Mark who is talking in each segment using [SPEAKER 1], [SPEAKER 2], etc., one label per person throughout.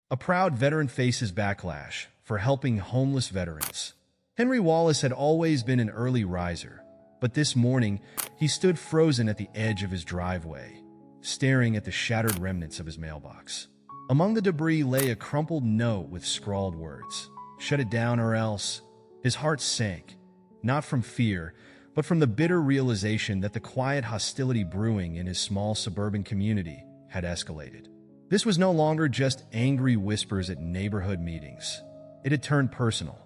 [SPEAKER 1] A proud veteran faces backlash for helping homeless veterans. Henry Wallace had always been an early riser, but this morning he stood frozen at the edge of his driveway, staring at the shattered remnants of his mailbox. Among the debris lay a crumpled note with scrawled words, "Shut it down or else." His heart sank, not from fear, but from the bitter realization that the quiet hostility brewing in his small suburban community had escalated. This was no longer just angry whispers at neighborhood meetings. It had turned personal.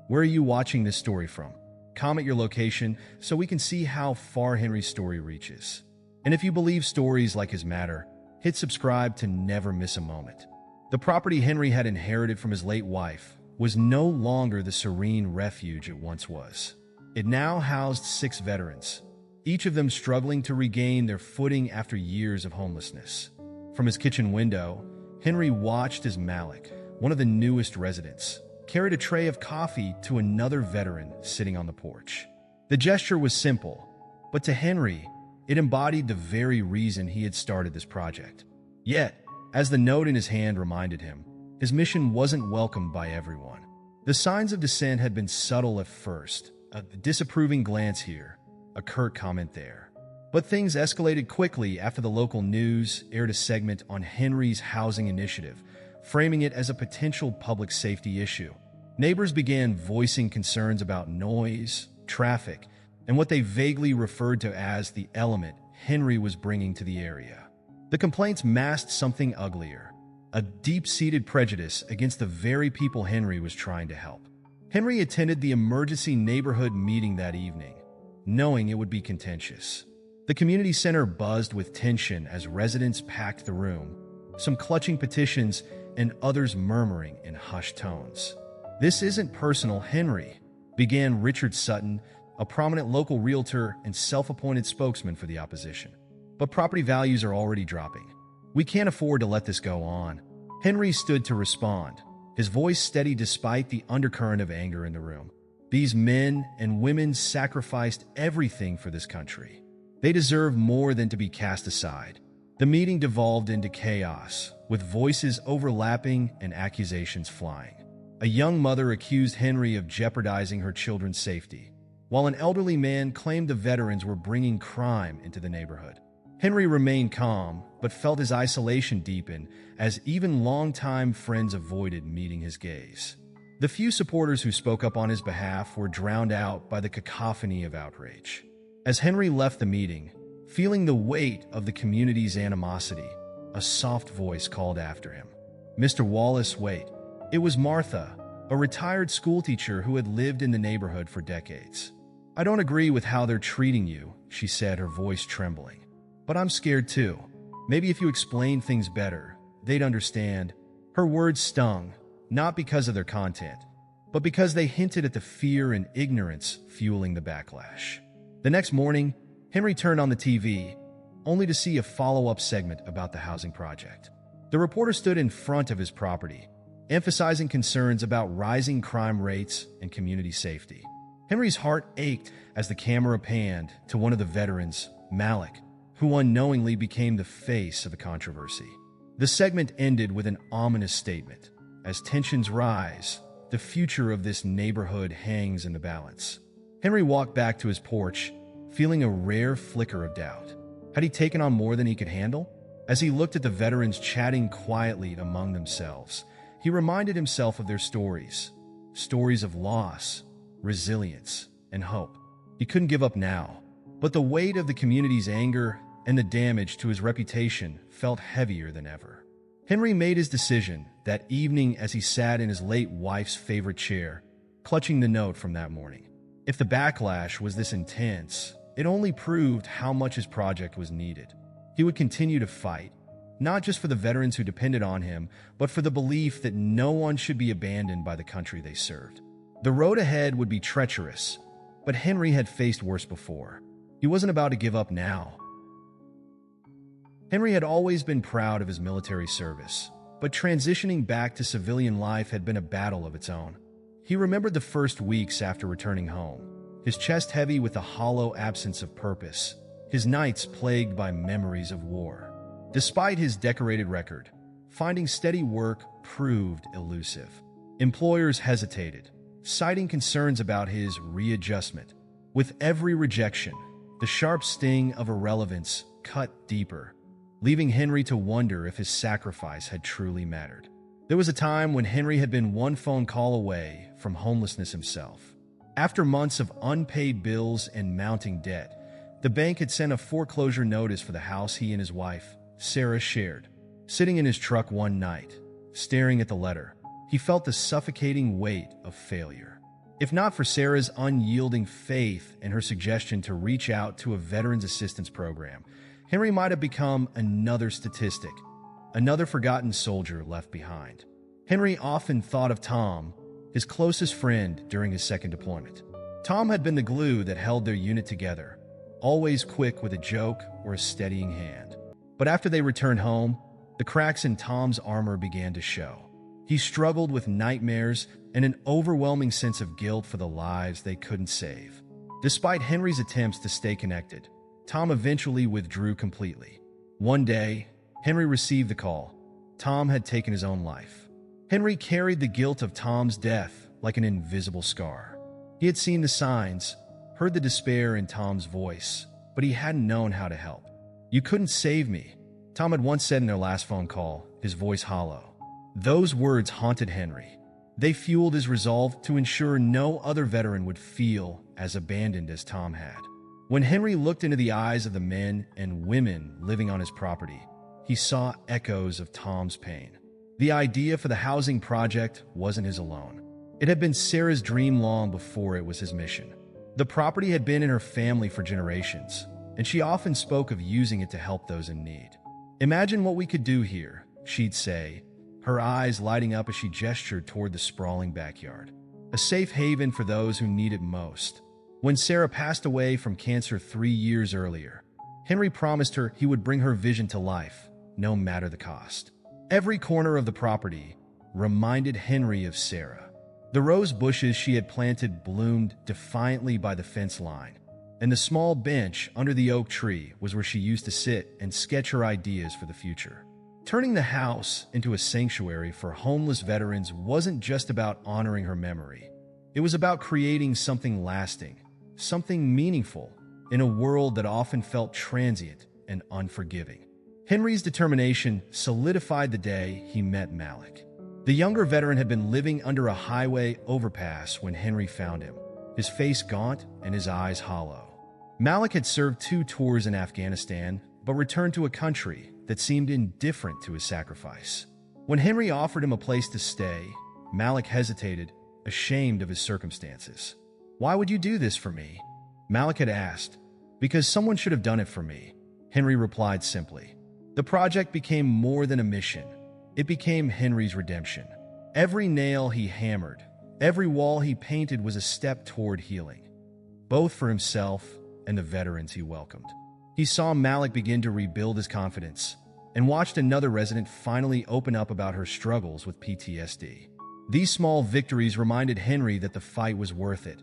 [SPEAKER 1] Where are you watching this story from? Comment your location so we can see how far Henry's story reaches. And if you believe stories like his matter, hit subscribe to never miss a moment. The property Henry had inherited from his late wife was no longer the serene refuge it once was. It now housed 6 veterans, each of them struggling to regain their footing after years of homelessness. From his kitchen window, Henry watched as Malik, one of the newest residents, carried a tray of coffee to another veteran sitting on the porch. The gesture was simple, but to Henry, it embodied the very reason he had started this project. Yet, as the note in his hand reminded him, his mission wasn't welcomed by everyone. The signs of dissent had been subtle at first, a disapproving glance here, a curt comment there. But things escalated quickly after the local news aired a segment on Henry's housing initiative, framing it as a potential public safety issue. Neighbors began voicing concerns about noise, traffic, and what they vaguely referred to as the element Henry was bringing to the area. The complaints masked something uglier, a deep-seated prejudice against the very people Henry was trying to help. Henry attended the emergency neighborhood meeting that evening, knowing it would be contentious. The community center buzzed with tension as residents packed the room, some clutching petitions and others murmuring in hushed tones. "This isn't personal, Henry," began Richard Sutton, a prominent local realtor and self-appointed spokesman for the opposition. "But property values are already dropping. We can't afford to let this go on." Henry stood to respond, his voice steady despite the undercurrent of anger in the room. "These men and women sacrificed everything for this country. They deserve more than to be cast aside." The meeting devolved into chaos, with voices overlapping and accusations flying. A young mother accused Henry of jeopardizing her children's safety, while an elderly man claimed the veterans were bringing crime into the neighborhood. Henry remained calm, but felt his isolation deepen as even longtime friends avoided meeting his gaze. The few supporters who spoke up on his behalf were drowned out by the cacophony of outrage. As Henry left the meeting, feeling the weight of the community's animosity, a soft voice called after him. "Mr. Wallace, wait." It was Martha, a retired schoolteacher who had lived in the neighborhood for decades. "I don't agree with how they're treating you," she said, her voice trembling. "But I'm scared too. Maybe if you explain things better, they'd understand." Her words stung, not because of their content, but because they hinted at the fear and ignorance fueling the backlash. The next morning, Henry turned on the TV, only to see a follow-up segment about the housing project. The reporter stood in front of his property, emphasizing concerns about rising crime rates and community safety. Henry's heart ached as the camera panned to one of the veterans, Malik, who unknowingly became the face of the controversy. The segment ended with an ominous statement. "As tensions rise, the future of this neighborhood hangs in the balance." Henry walked back to his porch, feeling a rare flicker of doubt. Had he taken on more than he could handle? As he looked at the veterans chatting quietly among themselves, he reminded himself of their stories. Stories of loss, resilience, and hope. He couldn't give up now, but the weight of the community's anger and the damage to his reputation felt heavier than ever. Henry made his decision that evening as he sat in his late wife's favorite chair, clutching the note from that morning. If the backlash was this intense, it only proved how much his project was needed. He would continue to fight, not just for the veterans who depended on him, but for the belief that no one should be abandoned by the country they served. The road ahead would be treacherous, but Henry had faced worse before. He wasn't about to give up now. Henry had always been proud of his military service, but transitioning back to civilian life had been a battle of its own. He remembered the first weeks after returning home, his chest heavy with a hollow absence of purpose, his nights plagued by memories of war. Despite his decorated record, finding steady work proved elusive. Employers hesitated, citing concerns about his readjustment. With every rejection, the sharp sting of irrelevance cut deeper, leaving Henry to wonder if his sacrifice had truly mattered. There was a time when Henry had been one phone call away from homelessness himself. After months of unpaid bills and mounting debt, the bank had sent a foreclosure notice for the house he and his wife, Sarah, shared. Sitting in his truck one night, staring at the letter, he felt the suffocating weight of failure. If not for Sarah's unyielding faith and her suggestion to reach out to a veterans assistance program, Henry might have become another statistic, another forgotten soldier left behind. Henry often thought of Tom, his closest friend during his second deployment. Tom had been the glue that held their unit together, always quick with a joke or a steadying hand. But after they returned home, the cracks in Tom's armor began to show. He struggled with nightmares and an overwhelming sense of guilt for the lives they couldn't save. Despite Henry's attempts to stay connected, Tom eventually withdrew completely. One day, Henry received the call. Tom had taken his own life. Henry carried the guilt of Tom's death like an invisible scar. He had seen the signs, heard the despair in Tom's voice, but he hadn't known how to help. "You couldn't save me," Tom had once said in their last phone call, his voice hollow. Those words haunted Henry. They fueled his resolve to ensure no other veteran would feel as abandoned as Tom had. When Henry looked into the eyes of the men and women living on his property, he saw echoes of Tom's pain. The idea for the housing project wasn't his alone. It had been Sarah's dream long before it was his mission. The property had been in her family for generations, and she often spoke of using it to help those in need. "Imagine what we could do here," she'd say, her eyes lighting up as she gestured toward the sprawling backyard. A safe haven for those who need it most. When Sarah passed away from cancer 3 years earlier, Henry promised her he would bring her vision to life, no matter the cost. Every corner of the property reminded Henry of Sarah. The rose bushes she had planted bloomed defiantly by the fence line, and the small bench under the oak tree was where she used to sit and sketch her ideas for the future. Turning the house into a sanctuary for homeless veterans wasn't just about honoring her memory. It was about creating something lasting, something meaningful, in a world that often felt transient and unforgiving. Henry's determination solidified the day he met Malik. The younger veteran had been living under a highway overpass when Henry found him, his face gaunt and his eyes hollow. Malik had served 2 tours in Afghanistan, but returned to a country that seemed indifferent to his sacrifice. When Henry offered him a place to stay, Malik hesitated, ashamed of his circumstances. "Why would you do this for me?" Malik had asked. "Because someone should have done it for me," Henry replied simply. The project became more than a mission. It became Henry's redemption. Every nail he hammered, every wall he painted was a step toward healing, both for himself and the veterans he welcomed. He saw Malik begin to rebuild his confidence and watched another resident finally open up about her struggles with PTSD. These small victories reminded Henry that the fight was worth it,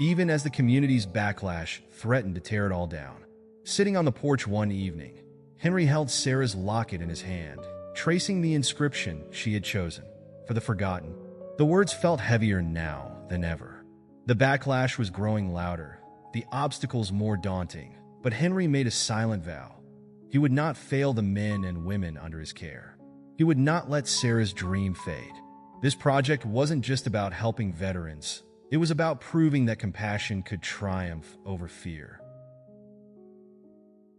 [SPEAKER 1] even as the community's backlash threatened to tear it all down. Sitting on the porch one evening, Henry held Sarah's locket in his hand, tracing the inscription she had chosen, "For the Forgotten." The words felt heavier now than ever. The backlash was growing louder, the obstacles more daunting, but Henry made a silent vow. He would not fail the men and women under his care. He would not let Sarah's dream fade. This project wasn't just about helping veterans. It was about proving that compassion could triumph over fear.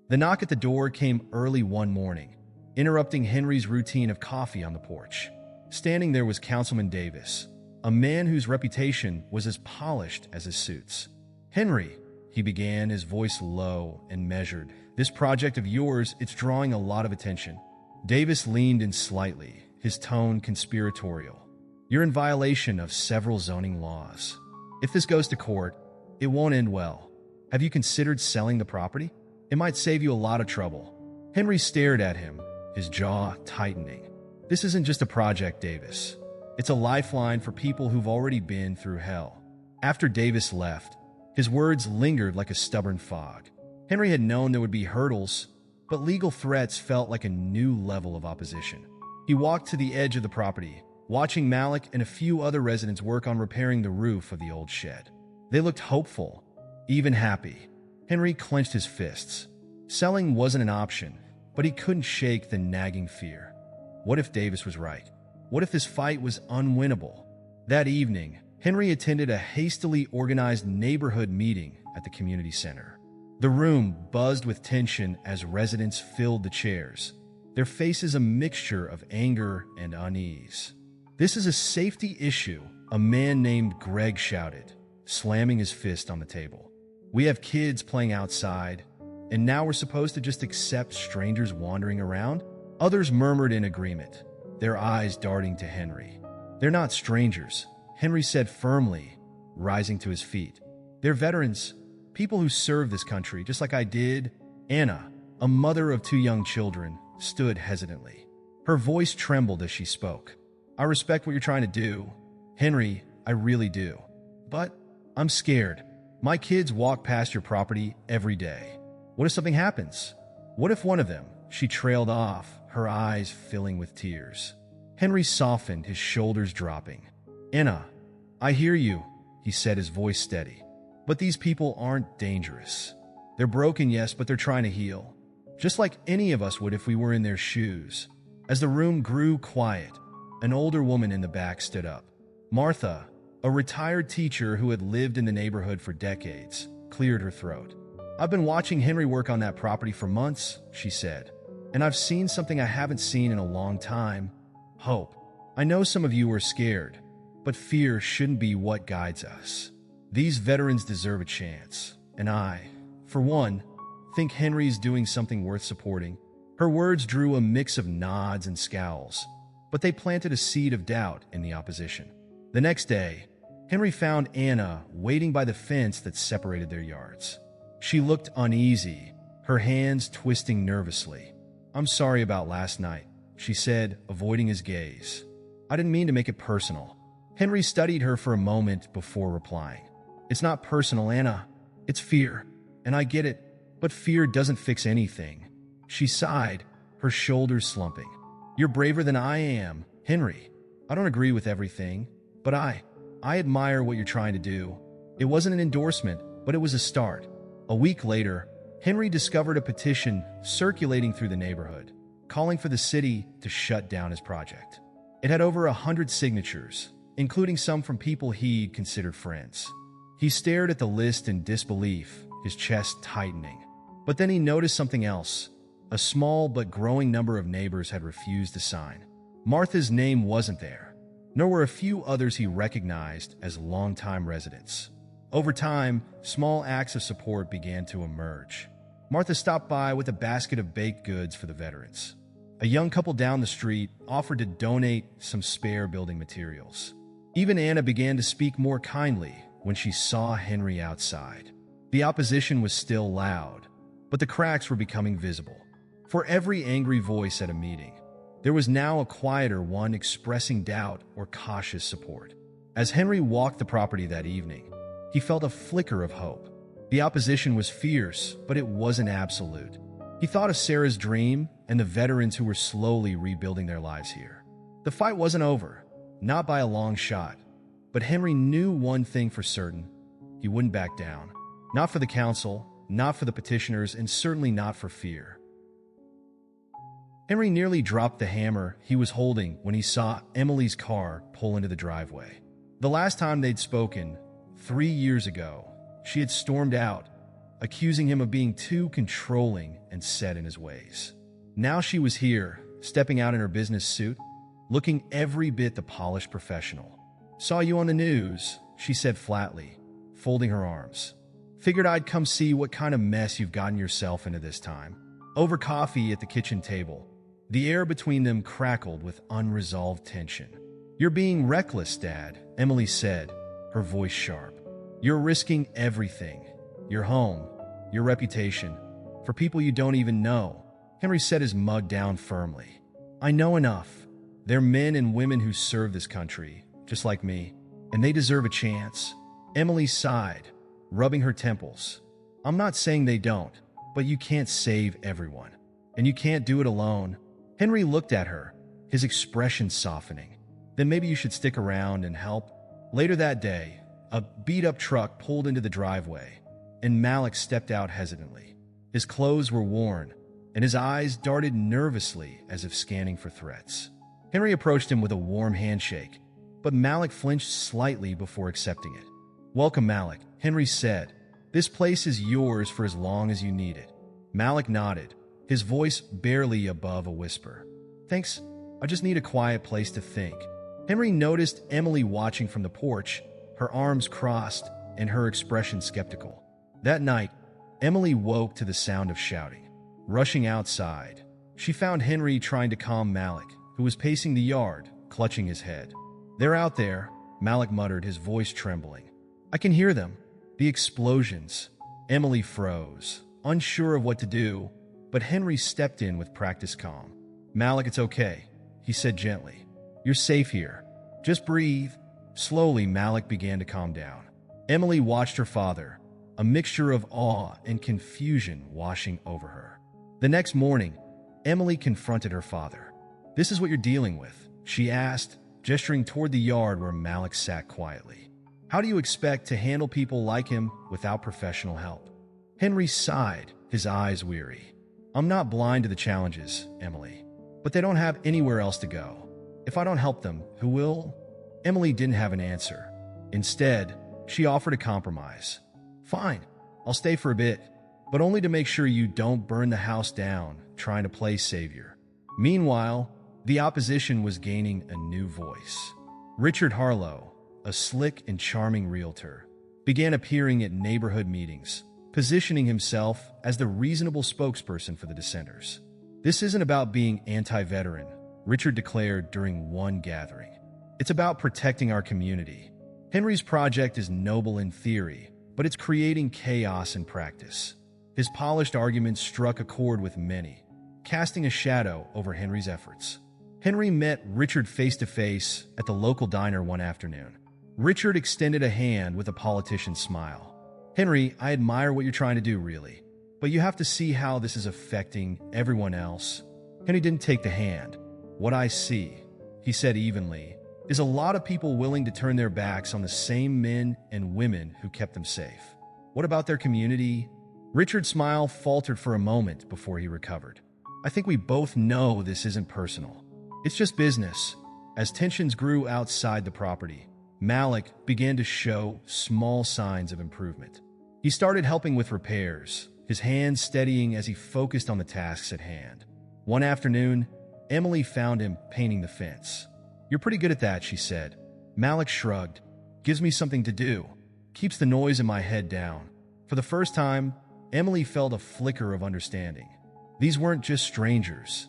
[SPEAKER 1] The knock at the door came early one morning, interrupting Henry's routine of coffee on the porch. Standing there was Councilman Davis, a man whose reputation was as polished as his suits. "Henry," he began, his voice low and measured, "this project of yours, it's drawing a lot of attention." Davis leaned in slightly, his tone conspiratorial. "You're in violation of several zoning laws. If this goes to court, it won't end well. Have you considered selling the property? It might save you a lot of trouble." Henry stared at him, his jaw tightening. "This isn't just a project, Davis. It's a lifeline for people who've already been through hell." After Davis left, his words lingered like a stubborn fog. Henry had known there would be hurdles, but legal threats felt like a new level of opposition. He walked to the edge of the property, watching Malik and a few other residents work on repairing the roof of the old shed. They looked hopeful, even happy. Henry clenched his fists. Selling wasn't an option, but he couldn't shake the nagging fear. What if Davis was right? What if this fight was unwinnable? That evening, Henry attended a hastily organized neighborhood meeting at the community center. The room buzzed with tension as residents filled the chairs, their faces a mixture of anger and unease. "This is a safety issue," a man named Greg shouted, slamming his fist on the table. "We have kids playing outside, and now we're supposed to just accept strangers wandering around?" Others murmured in agreement, their eyes darting to Henry. "They're not strangers," Henry said firmly, rising to his feet. "They're veterans, people who serve this country, just like I did." Anna, a mother of 2 young children, stood hesitantly. Her voice trembled as she spoke. "I respect what you're trying to do, Henry, I really do. But I'm scared. My kids walk past your property every day. What if something happens? What if one of them?" She trailed off, her eyes filling with tears. Henry softened, his shoulders dropping. "Anna, I hear you," he said, his voice steady. "But these people aren't dangerous. They're broken, yes, but they're trying to heal. Just like any of us would if we were in their shoes." As the room grew quiet, an older woman in the back stood up. Martha, a retired teacher who had lived in the neighborhood for decades, cleared her throat. "I've been watching Henry work on that property for months," she said, "and I've seen something I haven't seen in a long time. Hope. I know some of you are scared, but fear shouldn't be what guides us. These veterans deserve a chance, and I, for one, think Henry's doing something worth supporting." Her words drew a mix of nods and scowls, but they planted a seed of doubt in the opposition. The next day, Henry found Anna waiting by the fence that separated their yards. She looked uneasy, her hands twisting nervously. "I'm sorry about last night," she said, avoiding his gaze. "I didn't mean to make it personal." Henry studied her for a moment before replying. "It's not personal, Anna. It's fear, and I get it, but fear doesn't fix anything." She sighed, her shoulders slumping. "You're braver than I am, Henry. I don't agree with everything, but I admire what you're trying to do." It wasn't an endorsement, but it was a start. A week later, Henry discovered a petition circulating through the neighborhood, calling for the city to shut down his project. It had over 100 signatures, including some from people he'd considered friends. He stared at the list in disbelief, his chest tightening. But then he noticed something else. A small but growing number of neighbors had refused to sign. Martha's name wasn't there, nor were a few others he recognized as longtime residents. Over time, small acts of support began to emerge. Martha stopped by with a basket of baked goods for the veterans. A young couple down the street offered to donate some spare building materials. Even Anna began to speak more kindly when she saw Henry outside. The opposition was still loud, but the cracks were becoming visible. For every angry voice at a meeting, there was now a quieter one expressing doubt or cautious support. As Henry walked the property that evening, he felt a flicker of hope. The opposition was fierce, but it wasn't absolute. He thought of Sarah's dream and the veterans who were slowly rebuilding their lives here. The fight wasn't over, not by a long shot, but Henry knew one thing for certain: he wouldn't back down. Not for the council, not for the petitioners, and certainly not for fear. Henry nearly dropped the hammer he was holding when he saw Emily's car pull into the driveway. The last time they'd spoken, 3 years ago, she had stormed out, accusing him of being too controlling and set in his ways. Now she was here, stepping out in her business suit, looking every bit the polished professional. "Saw you on the news," she said flatly, folding her arms. "Figured I'd come see what kind of mess you've gotten yourself into this time." Over coffee at the kitchen table, the air between them crackled with unresolved tension. "You're being reckless, Dad," Emily said, her voice sharp. "You're risking everything. Your home, your reputation, for people you don't even know." Henry set his mug down firmly. "I know enough. They're men and women who serve this country, just like me, and they deserve a chance." Emily sighed, rubbing her temples. "I'm not saying they don't, but you can't save everyone, and you can't do it alone." Henry looked at her, his expression softening. Then maybe you should stick around and help. Later that day, a beat-up truck pulled into the driveway, and Malik stepped out hesitantly. His clothes were worn, and his eyes darted nervously as if scanning for threats. Henry approached him with a warm handshake, but Malik flinched slightly before accepting it. "Welcome, Malik," Henry said. "This place is yours for as long as you need it." Malik nodded, his voice barely above a whisper. "Thanks, I just need a quiet place to think." Henry noticed Emily watching from the porch, her arms crossed and her expression skeptical. That night, Emily woke to the sound of shouting. Rushing outside, she found Henry trying to calm Malik, who was pacing the yard, clutching his head. "They're out there," Malik muttered, his voice trembling. "I can hear them. The explosions." Emily froze, unsure of what to do, but Henry stepped in with practiced calm. "Malik, it's okay," he said gently. "You're safe here. Just breathe." Slowly, Malik began to calm down. Emily watched her father, a mixture of awe and confusion washing over her. The next morning, Emily confronted her father. "This is what you're dealing with?" she asked, gesturing toward the yard where Malik sat quietly. "How do you expect to handle people like him without professional help?" Henry sighed, his eyes weary. "I'm not blind to the challenges, Emily, but they don't have anywhere else to go. If I don't help them, who will?" Emily didn't have an answer. Instead, she offered a compromise. "Fine, I'll stay for a bit, but only to make sure you don't burn the house down trying to play savior." Meanwhile, the opposition was gaining a new voice. Richard Harlow, a slick and charming realtor, began appearing at neighborhood meetings, positioning himself as the reasonable spokesperson for the dissenters. "This isn't about being anti-veteran," Richard declared during one gathering. "It's about protecting our community. Henry's project is noble in theory, but it's creating chaos in practice." His polished arguments struck a chord with many, casting a shadow over Henry's efforts. Henry met Richard face-to-face at the local diner one afternoon. Richard extended a hand with a politician's smile. "Henry, I admire what you're trying to do, really, but you have to see how this is affecting everyone else." Henry didn't take the hand. "What I see," he said evenly, "is a lot of people willing to turn their backs on the same men and women who kept them safe. What about their community?" Richard's smile faltered for a moment before he recovered. "I think we both know this isn't personal. It's just business." As tensions grew outside the property, Malik began to show small signs of improvement. He started helping with repairs, his hands steadying as he focused on the tasks at hand. One afternoon, Emily found him painting the fence. "You're pretty good at that," she said. Malik shrugged. "Gives me something to do. Keeps the noise in my head down." For the first time, Emily felt a flicker of understanding. These weren't just strangers.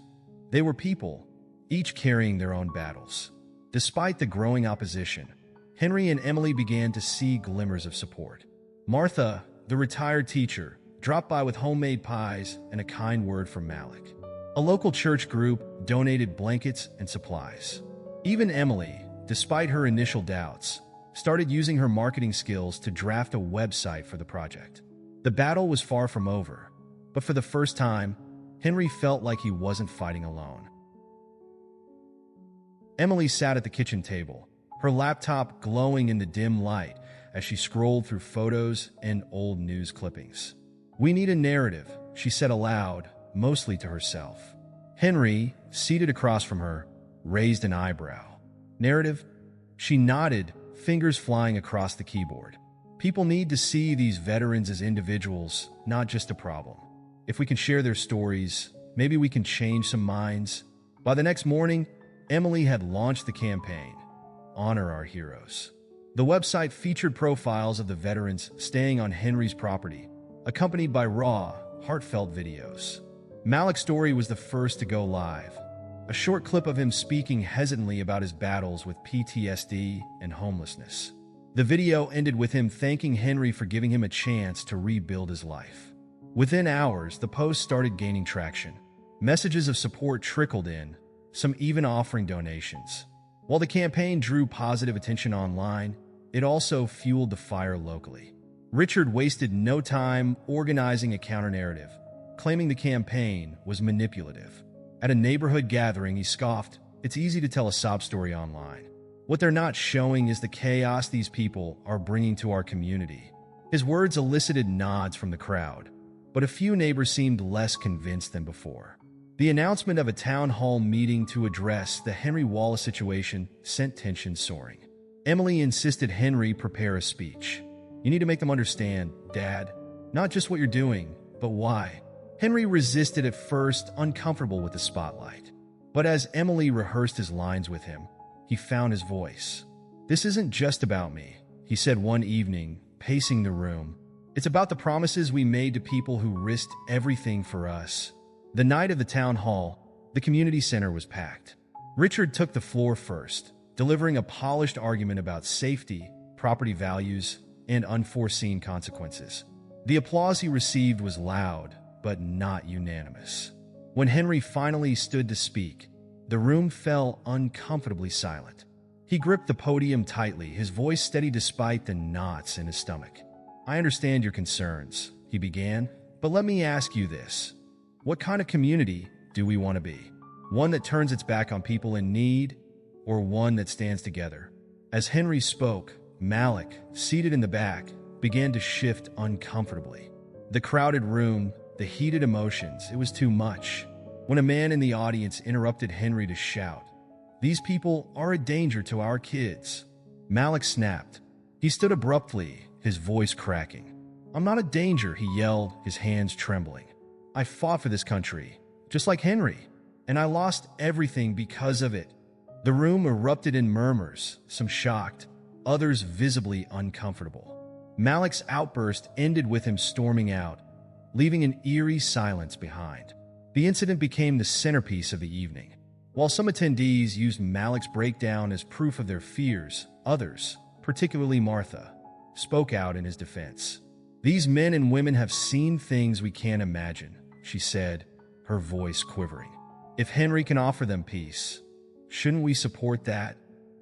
[SPEAKER 1] They were people, each carrying their own battles. Despite the growing opposition, Henry and Emily began to see glimmers of support. Martha, the retired teacher, dropped by with homemade pies and a kind word from Malik. A local church group donated blankets and supplies. Even Emily, despite her initial doubts, started using her marketing skills to draft a website for the project. The battle was far from over, but for the first time, Henry felt like he wasn't fighting alone. Emily sat at the kitchen table, her laptop glowing in the dim light as she scrolled through photos and old news clippings. "We need a narrative," she said aloud, mostly to herself. Henry, seated across from her, raised an eyebrow. "Narrative?" She nodded, fingers flying across the keyboard. "People need to see these veterans as individuals, not just a problem. If we can share their stories, maybe we can change some minds." By the next morning, Emily had launched the campaign, Honor Our Heroes. The website featured profiles of the veterans staying on Henry's property, accompanied by raw, heartfelt videos. Malik's story was the first to go live, a short clip of him speaking hesitantly about his battles with PTSD and homelessness. The video ended with him thanking Henry for giving him a chance to rebuild his life. Within hours, the post started gaining traction. Messages of support trickled in, some even offering donations. While the campaign drew positive attention online, it also fueled the fire locally. Richard wasted no time organizing a counter-narrative, claiming the campaign was manipulative. At a neighborhood gathering, he scoffed, it's easy to tell a sob story online. What they're not showing is the chaos these people are bringing to our community. His words elicited nods from the crowd, but a few neighbors seemed less convinced than before. The announcement of a town hall meeting to address the Henry Wallace situation sent tension soaring. Emily insisted Henry prepare a speech. "You need to make them understand, Dad, not just what you're doing, but why." Henry resisted at first, uncomfortable with the spotlight. But as Emily rehearsed his lines with him, he found his voice. "This isn't just about me," he said one evening, pacing the room. "It's about the promises we made to people who risked everything for us." The night of the town hall, the community center was packed. Richard took the floor first, delivering a polished argument about safety, property values, and unforeseen consequences. The applause he received was loud, but not unanimous. When Henry finally stood to speak, the room fell uncomfortably silent. He gripped the podium tightly, his voice steady despite the knots in his stomach. "I understand your concerns," he began, "but let me ask you this. What kind of community do we want to be? One that turns its back on people in need, or one that stands together?" As Henry spoke, Malik, seated in the back, began to shift uncomfortably. The crowded room, the heated emotions, it was too much. When a man in the audience interrupted Henry to shout, "These people are a danger to our kids," Malik snapped. He stood abruptly, his voice cracking. "I'm not a danger," he yelled, his hands trembling. "I fought for this country, just like Henry, and I lost everything because of it." The room erupted in murmurs, some shocked, others visibly uncomfortable. Malik's outburst ended with him storming out, leaving an eerie silence behind. The incident became the centerpiece of the evening. While some attendees used Malik's breakdown as proof of their fears, others, particularly Martha, spoke out in his defense. "These men and women have seen things we can't imagine," she said, her voice quivering. "If Henry can offer them peace, shouldn't we support that?"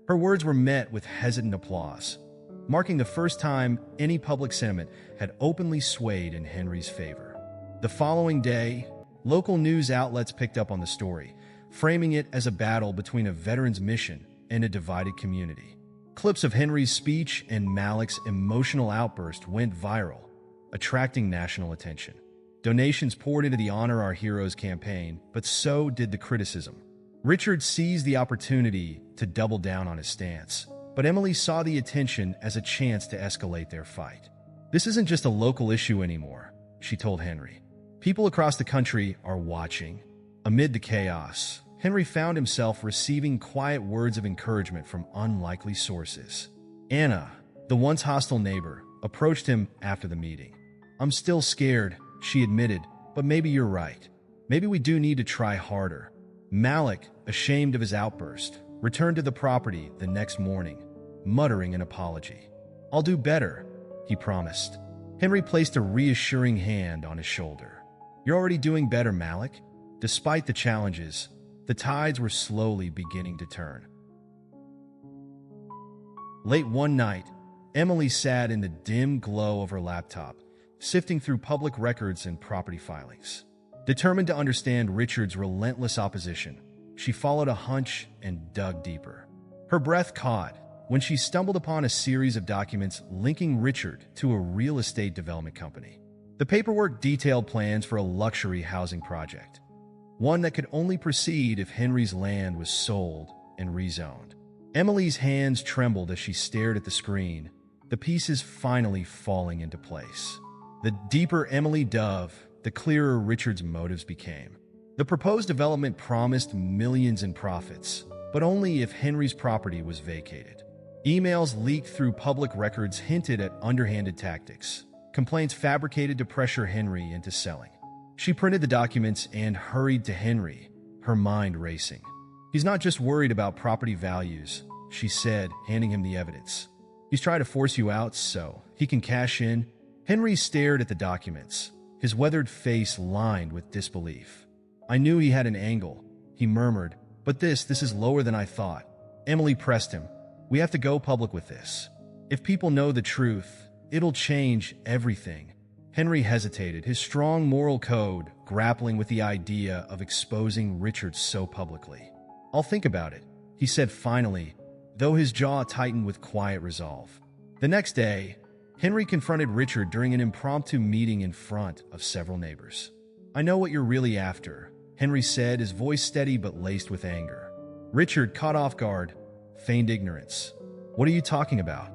[SPEAKER 1] Her words were met with hesitant applause, marking the first time any public sentiment had openly swayed in Henry's favor. The following day, local news outlets picked up on the story, framing it as a battle between a veteran's mission and a divided community. Clips of Henry's speech and Malik's emotional outburst went viral, attracting national attention. Donations poured into the Honor Our Heroes campaign, but so did the criticism. Richard seized the opportunity to double down on his stance, but Emily saw the attention as a chance to escalate their fight. "This isn't just a local issue anymore," she told Henry. "People across the country are watching." Amid the chaos, Henry found himself receiving quiet words of encouragement from unlikely sources. Anna, the once hostile neighbor, approached him after the meeting. "I'm still scared," she admitted, "but maybe you're right. Maybe we do need to try harder." Malik, ashamed of his outburst, returned to the property the next morning, muttering an apology. "I'll do better," he promised. Henry placed a reassuring hand on his shoulder. "You're already doing better, Malik." Despite the challenges, the tides were slowly beginning to turn. Late one night, Emily sat in the dim glow of her laptop, sifting through public records and property filings. Determined to understand Richard's relentless opposition, she followed a hunch and dug deeper. Her breath caught when she stumbled upon a series of documents linking Richard to a real estate development company. The paperwork detailed plans for a luxury housing project, one that could only proceed if Henry's land was sold and rezoned. Emily's hands trembled as she stared at the screen, the pieces finally falling into place. The deeper Emily dove, the clearer Richard's motives became. The proposed development promised millions in profits, but only if Henry's property was vacated. Emails leaked through public records hinted at underhanded tactics, complaints fabricated to pressure Henry into selling. She printed the documents and hurried to Henry, her mind racing. "He's not just worried about property values," she said, handing him the evidence. "He's trying to force you out so he can cash in." Henry stared at the documents, his weathered face lined with disbelief. "I knew he had an angle," he murmured, "but this is lower than I thought." Emily pressed him. "We have to go public with this. If people know the truth, it'll change everything." Henry hesitated, his strong moral code grappling with the idea of exposing Richard so publicly. "I'll think about it," he said finally, though his jaw tightened with quiet resolve. The next day, Henry confronted Richard during an impromptu meeting in front of several neighbors. "I know what you're really after," Henry said, his voice steady but laced with anger. Richard, caught off guard, feigned ignorance. "What are you talking about?"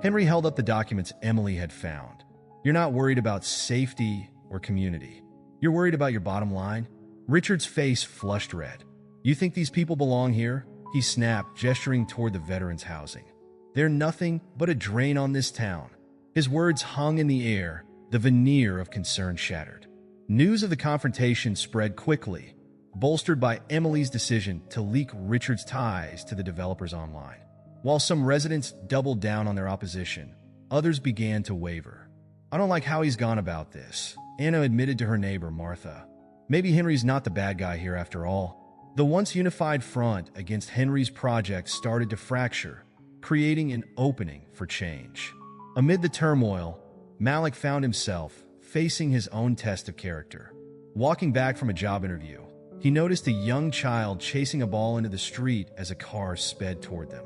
[SPEAKER 1] Henry held up the documents Emily had found. "You're not worried about safety or community. You're worried about your bottom line?" Richard's face flushed red. "You think these people belong here?" he snapped, gesturing toward the veterans' housing. "They're nothing but a drain on this town." His words hung in the air, the veneer of concern shattered. News of the confrontation spread quickly, bolstered by Emily's decision to leak Richard's ties to the developers online. While some residents doubled down on their opposition, others began to waver. "I don't like how he's gone about this," Anna admitted to her neighbor, Martha. "Maybe Henry's not the bad guy here after all." The once unified front against Henry's project started to fracture, creating an opening for change. Amid the turmoil, Malik found himself facing his own test of character. Walking back from a job interview, he noticed a young child chasing a ball into the street as a car sped toward them.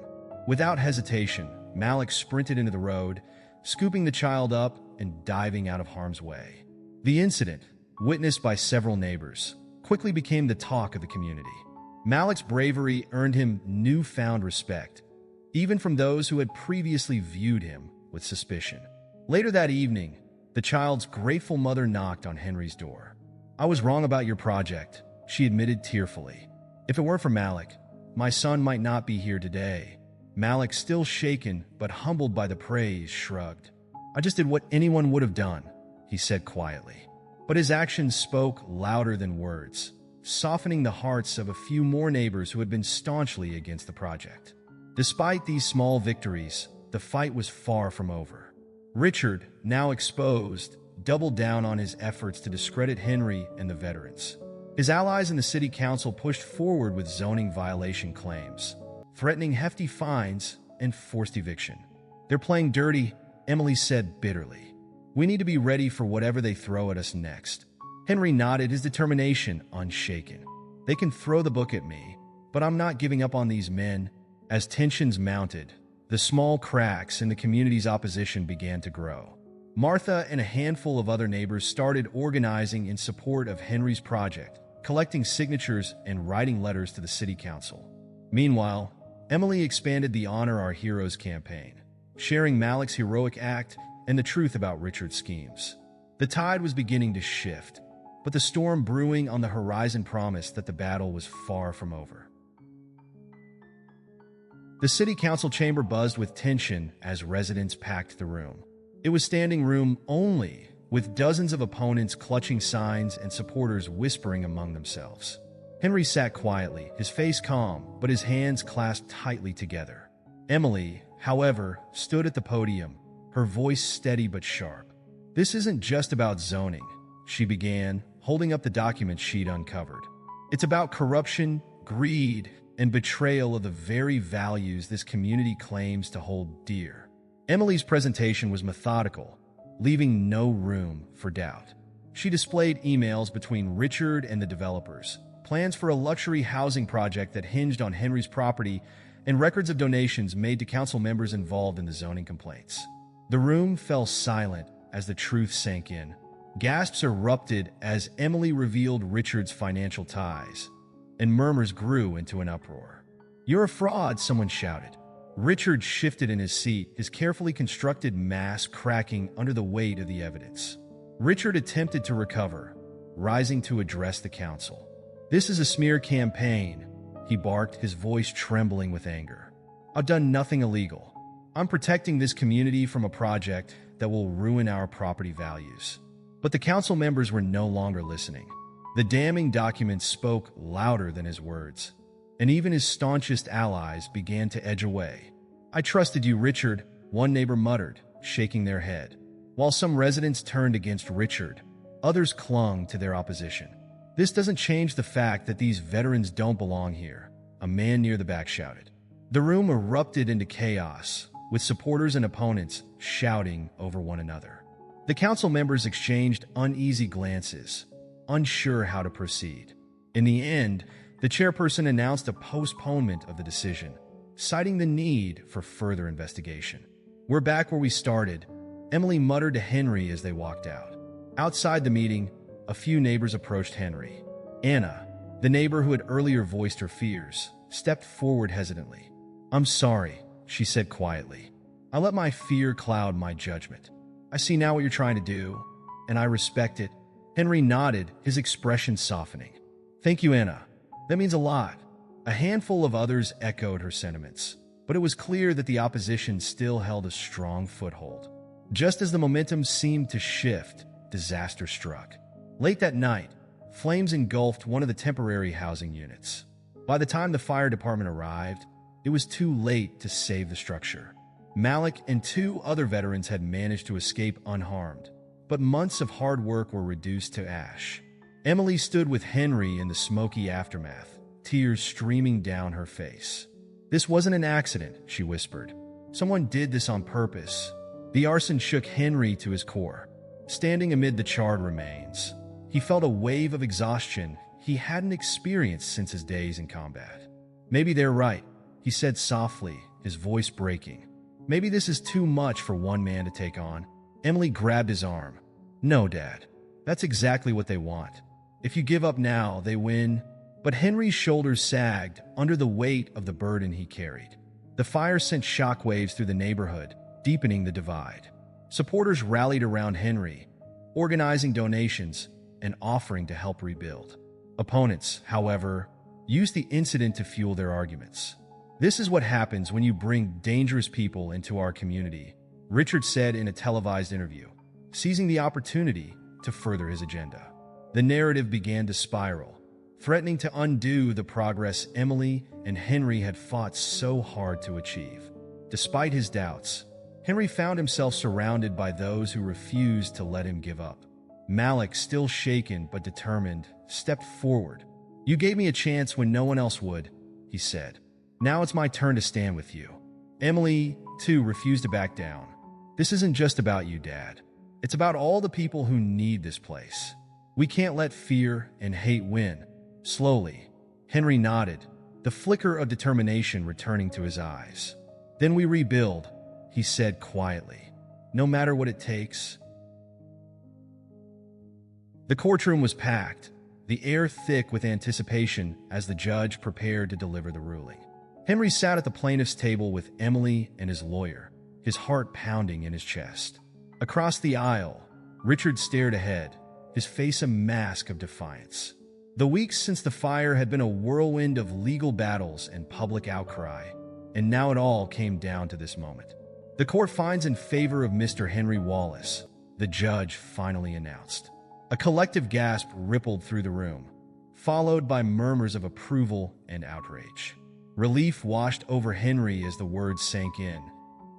[SPEAKER 1] Without hesitation, Malik sprinted into the road, scooping the child up and diving out of harm's way. The incident, witnessed by several neighbors, quickly became the talk of the community. Malik's bravery earned him newfound respect, even from those who had previously viewed him with suspicion. Later that evening, the child's grateful mother knocked on Henry's door. "I was wrong about your project," she admitted tearfully. "If it weren't for Malik, my son might not be here today." Malik, still shaken but humbled by the praise, shrugged. "I just did what anyone would have done," he said quietly. But his actions spoke louder than words, softening the hearts of a few more neighbors who had been staunchly against the project. Despite these small victories, the fight was far from over. Richard, now exposed, doubled down on his efforts to discredit Henry and the veterans. His allies in the city council pushed forward with zoning violation claims, threatening hefty fines and forced eviction. "They're playing dirty," Emily said bitterly. "We need to be ready for whatever they throw at us next." Henry nodded, his determination unshaken. "They can throw the book at me, but I'm not giving up on these men." As tensions mounted, the small cracks in the community's opposition began to grow. Martha and a handful of other neighbors started organizing in support of Henry's project, collecting signatures and writing letters to the city council. Meanwhile, Emily expanded the Honor Our Heroes campaign, sharing Malik's heroic act and the truth about Richard's schemes. The tide was beginning to shift, but the storm brewing on the horizon promised that the battle was far from over. The city council chamber buzzed with tension as residents packed the room. It was standing room only, with dozens of opponents clutching signs and supporters whispering among themselves. Henry sat quietly, his face calm, but his hands clasped tightly together. Emily, however, stood at the podium, her voice steady but sharp. "This isn't just about zoning," she began, holding up the document she'd uncovered. "It's about corruption, greed, and betrayal of the very values this community claims to hold dear." Emily's presentation was methodical, leaving no room for doubt. She displayed emails between Richard and the developers, plans for a luxury housing project that hinged on Henry's property, and records of donations made to council members involved in the zoning complaints. The room fell silent as the truth sank in. Gasps erupted as Emily revealed Richard's financial ties, and murmurs grew into an uproar. "You're a fraud," someone shouted. Richard shifted in his seat, his carefully constructed mask cracking under the weight of the evidence. Richard attempted to recover, rising to address the council. "This is a smear campaign," he barked, his voice trembling with anger. "I've done nothing illegal. I'm protecting this community from a project that will ruin our property values." But the council members were no longer listening. The damning documents spoke louder than his words, and even his staunchest allies began to edge away. "I trusted you, Richard," one neighbor muttered, shaking their head. While some residents turned against Richard, others clung to their opposition. "This doesn't change the fact that these veterans don't belong here," a man near the back shouted. The room erupted into chaos, with supporters and opponents shouting over one another. The council members exchanged uneasy glances, unsure how to proceed. In the end, The chairperson announced a postponement of the decision, citing the need for further investigation. "We're back where we started," Emily muttered to Henry as they walked out. Outside the meeting, a few neighbors approached Henry. Anna, the neighbor who had earlier voiced her fears, stepped forward hesitantly. "I'm sorry," she said quietly. "I let my fear cloud my judgment. I see now what you're trying to do, and I respect it." Henry nodded, his expression softening. "Thank you, Anna. That means a lot." A handful of others echoed her sentiments, but it was clear that the opposition still held a strong foothold. Just as the momentum seemed to shift, disaster struck. Late that night, flames engulfed one of the temporary housing units. By the time the fire department arrived, it was too late to save the structure. Malik and 2 other veterans had managed to escape unharmed, but months of hard work were reduced to ash. Emily stood with Henry in the smoky aftermath, tears streaming down her face. "This wasn't an accident," she whispered. "Someone did this on purpose." The arson shook Henry to his core. Standing amid the charred remains, he felt a wave of exhaustion he hadn't experienced since his days in combat. "Maybe they're right," he said softly, his voice breaking. "Maybe this is too much for one man to take on." Emily grabbed his arm. "No, Dad. That's exactly what they want. If you give up now, they win." But Henry's shoulders sagged under the weight of the burden he carried. The fire sent shockwaves through the neighborhood, deepening the divide. Supporters rallied around Henry, organizing donations and offering to help rebuild. Opponents, however, used the incident to fuel their arguments. "This is what happens when you bring dangerous people into our community," Richard said in a televised interview, seizing the opportunity to further his agenda. The narrative began to spiral, threatening to undo the progress Emily and Henry had fought so hard to achieve. Despite his doubts, Henry found himself surrounded by those who refused to let him give up. Malik, still shaken but determined, stepped forward. "You gave me a chance when no one else would," he said. "Now it's my turn to stand with you." Emily, too, refused to back down. "This isn't just about you, Dad. It's about all the people who need this place. We can't let fear and hate win." Slowly, Henry nodded, the flicker of determination returning to his eyes. "Then we rebuild," he said quietly. "No matter what it takes." The courtroom was packed, the air thick with anticipation as the judge prepared to deliver the ruling. Henry sat at the plaintiff's table with Emily and his lawyer, his heart pounding in his chest. Across the aisle, Richard stared ahead, his face a mask of defiance. The weeks since the fire had been a whirlwind of legal battles and public outcry, and now it all came down to this moment. "The court finds in favor of Mr. Henry Wallace," the judge finally announced. A collective gasp rippled through the room, followed by murmurs of approval and outrage. Relief washed over Henry as the words sank in,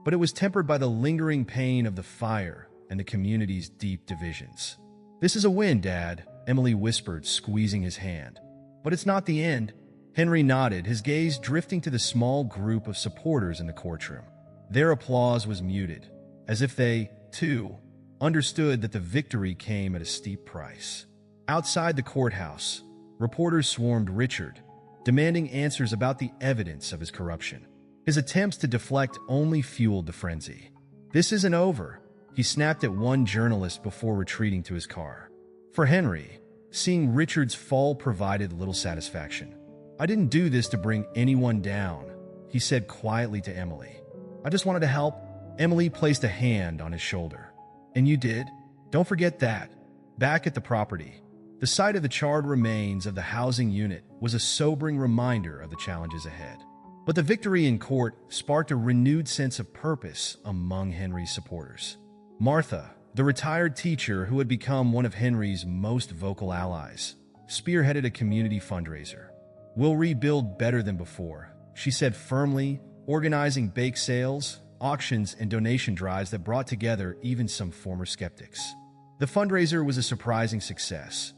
[SPEAKER 1] but it was tempered by the lingering pain of the fire and the community's deep divisions. "This is a win, Dad," Emily whispered, squeezing his hand. "But it's not the end." Henry nodded, his gaze drifting to the small group of supporters in the courtroom. Their applause was muted, as if they, too, understood that the victory came at a steep price. Outside the courthouse, reporters swarmed Richard, demanding answers about the evidence of his corruption. His attempts to deflect only fueled the frenzy. "This isn't over," he snapped at one journalist before retreating to his car. For Henry, seeing Richard's fall provided little satisfaction. "I didn't do this to bring anyone down," he said quietly to Emily. "I just wanted to help." Emily placed a hand on his shoulder. "And you did? Don't forget that." Back at the property, the sight of the charred remains of the housing unit was a sobering reminder of the challenges ahead. But the victory in court sparked a renewed sense of purpose among Henry's supporters. Martha, the retired teacher who had become one of Henry's most vocal allies, spearheaded a community fundraiser. "We'll rebuild better than before," she said firmly, organizing bake sales, auctions, and donation drives that brought together even some former skeptics. The fundraiser was a surprising success,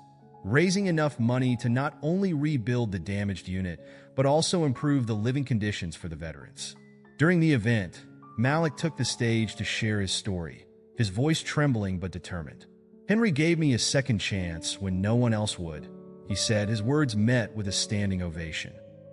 [SPEAKER 1] raising enough money to not only rebuild the damaged unit, but also improve the living conditions for the veterans. During the event, Malik took the stage to share his story, his voice trembling but determined. "Henry gave me a second chance when no one else would," he said, his words met with a standing ovation.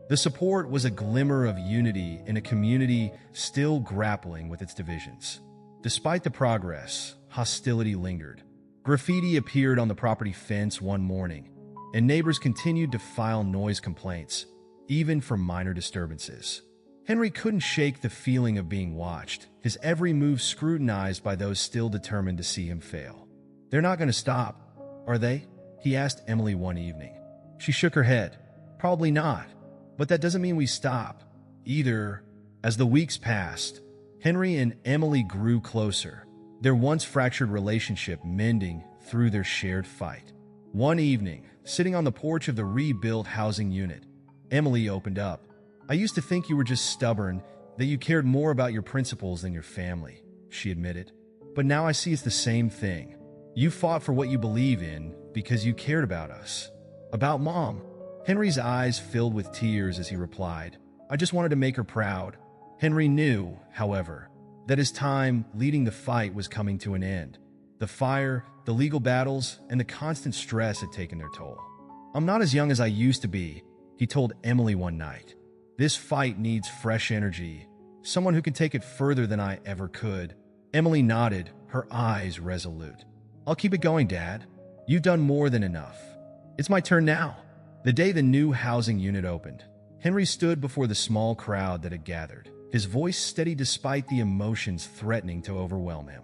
[SPEAKER 1] The support was a glimmer of unity in a community still grappling with its divisions. Despite the progress, hostility lingered. Graffiti appeared on the property fence one morning, and neighbors continued to file noise complaints, even for minor disturbances. Henry couldn't shake the feeling of being watched, his every move scrutinized by those still determined to see him fail. "They're not going to stop, are they?" he asked Emily one evening. She shook her head. "Probably not, but that doesn't mean we stop, either." As the weeks passed, Henry and Emily grew closer, their once fractured relationship mending through their shared fight. One evening, sitting on the porch of the rebuilt housing unit, Emily opened up. "I used to think you were just stubborn, that you cared more about your principles than your family," she admitted. "But now I see it's the same thing. You fought for what you believe in because you cared about us. About Mom." Henry's eyes filled with tears as he replied, "I just wanted to make her proud." Henry knew, however, that his time leading the fight was coming to an end. The fire, the legal battles, and the constant stress had taken their toll. "I'm not as young as I used to be," he told Emily one night. "This fight needs fresh energy, someone who can take it further than I ever could." Emily nodded, her eyes resolute. "I'll keep it going, Dad. You've done more than enough. It's my turn now." The day the new housing unit opened, Henry stood before the small crowd that had gathered, his voice steady despite the emotions threatening to overwhelm him.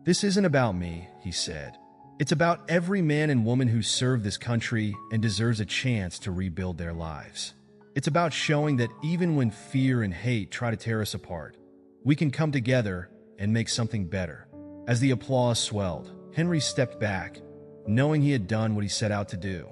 [SPEAKER 1] "This isn't about me," he said. "It's about every man and woman who served this country and deserves a chance to rebuild their lives. It's about showing that even when fear and hate try to tear us apart, we can come together and make something better." As the applause swelled, Henry stepped back, knowing he had done what he set out to do.